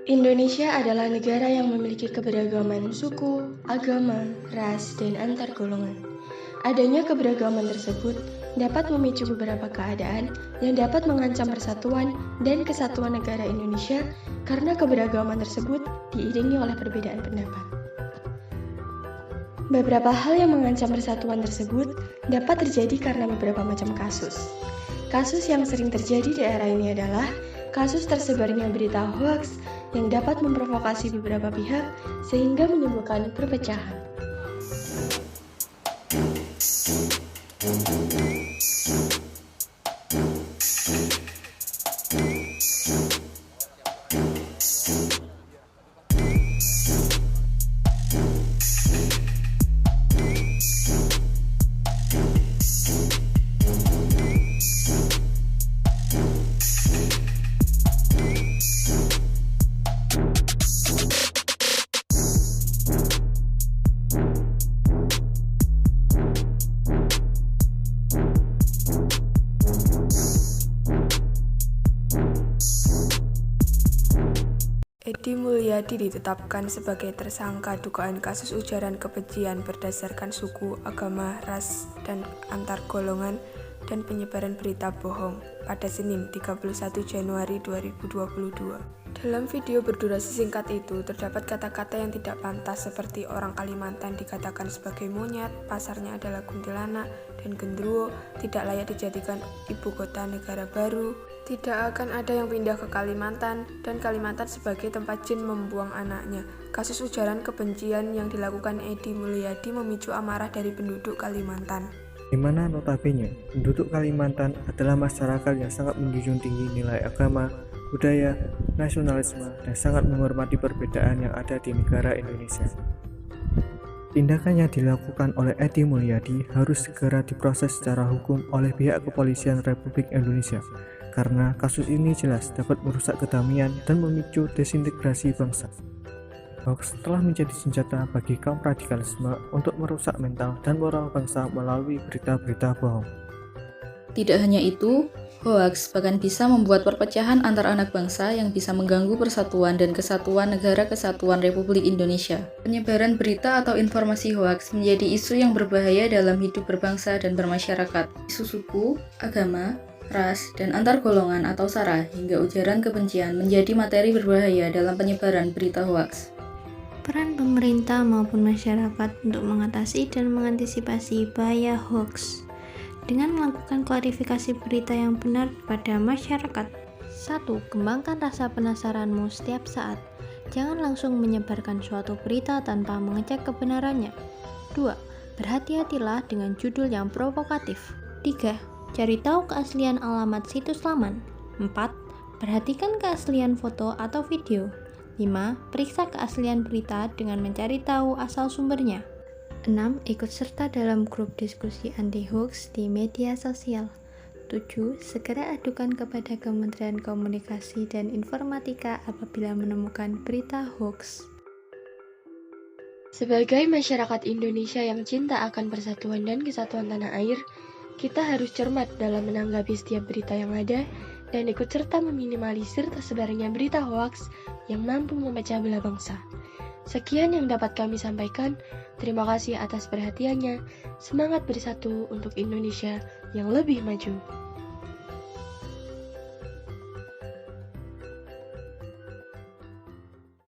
Indonesia adalah negara yang memiliki keberagaman suku, agama, ras, dan antar golongan. Adanya keberagaman tersebut dapat memicu beberapa keadaan yang dapat mengancam persatuan dan kesatuan negara Indonesia karena keberagaman tersebut diiringi oleh perbedaan pendapat. Beberapa hal yang mengancam persatuan tersebut dapat terjadi karena beberapa macam kasus. Kasus yang sering terjadi di era ini adalah kasus tersebarnya berita hoaks yang dapat memprovokasi beberapa pihak sehingga menimbulkan perpecahan. Edi Mulyadi ditetapkan sebagai tersangka dugaan kasus ujaran kebencian berdasarkan suku, agama, ras, dan antar golongan dan penyebaran berita bohong pada Senin 31 Januari 2022. Dalam video berdurasi singkat itu, terdapat kata-kata yang tidak pantas seperti orang Kalimantan dikatakan sebagai monyet, pasarnya adalah kuntilanak, dan genderuwo tidak layak dijadikan ibu kota negara baru, tidak akan ada yang pindah ke Kalimantan, dan Kalimantan sebagai tempat jin membuang anaknya. Kasus ujaran kebencian yang dilakukan Edi Mulyadi memicu amarah dari penduduk Kalimantan. Di mana notabene penduduk Kalimantan adalah masyarakat yang sangat menjunjung tinggi nilai agama, budaya, nasionalisme, dan sangat menghormati perbedaan yang ada di negara Indonesia. Tindakan yang dilakukan oleh Edi Mulyadi harus segera diproses secara hukum oleh pihak Kepolisian Republik Indonesia, karena kasus ini jelas dapat merusak kedamaian dan memicu desintegrasi bangsa. Hoax telah menjadi senjata bagi kaum radikalisme untuk merusak mental dan moral bangsa melalui berita-berita bohong. Tidak hanya itu, hoaks bahkan bisa membuat perpecahan antar anak bangsa yang bisa mengganggu persatuan dan kesatuan Negara Kesatuan Republik Indonesia. Penyebaran berita atau informasi hoaks menjadi isu yang berbahaya dalam hidup berbangsa dan bermasyarakat. Isu suku, agama, ras, dan antar golongan atau SARA hingga ujaran kebencian menjadi materi berbahaya dalam penyebaran berita hoaks. Peran pemerintah maupun masyarakat untuk mengatasi dan mengantisipasi bahaya hoax dengan melakukan klarifikasi berita yang benar pada masyarakat. 1. Kembangkan rasa penasaranmu setiap saat. Jangan langsung menyebarkan suatu berita tanpa mengecek kebenarannya. 2. Berhati-hatilah dengan judul yang provokatif. 3. Cari tahu keaslian alamat situs laman. 4. Perhatikan keaslian foto atau video. 5. Periksa keaslian berita dengan mencari tahu asal sumbernya. 6. Ikut serta dalam grup diskusi anti-hoax di media sosial. 7. Segera adukan kepada Kementerian Komunikasi dan Informatika apabila menemukan berita hoax. Sebagai masyarakat Indonesia yang cinta akan persatuan dan kesatuan tanah air, kita harus cermat dalam menanggapi setiap berita yang ada dan ikut serta meminimalisir tersebarnya berita hoaks yang mampu memecah belah bangsa. Sekian yang dapat kami sampaikan. Terima kasih atas perhatiannya. Semangat bersatu untuk Indonesia yang lebih maju.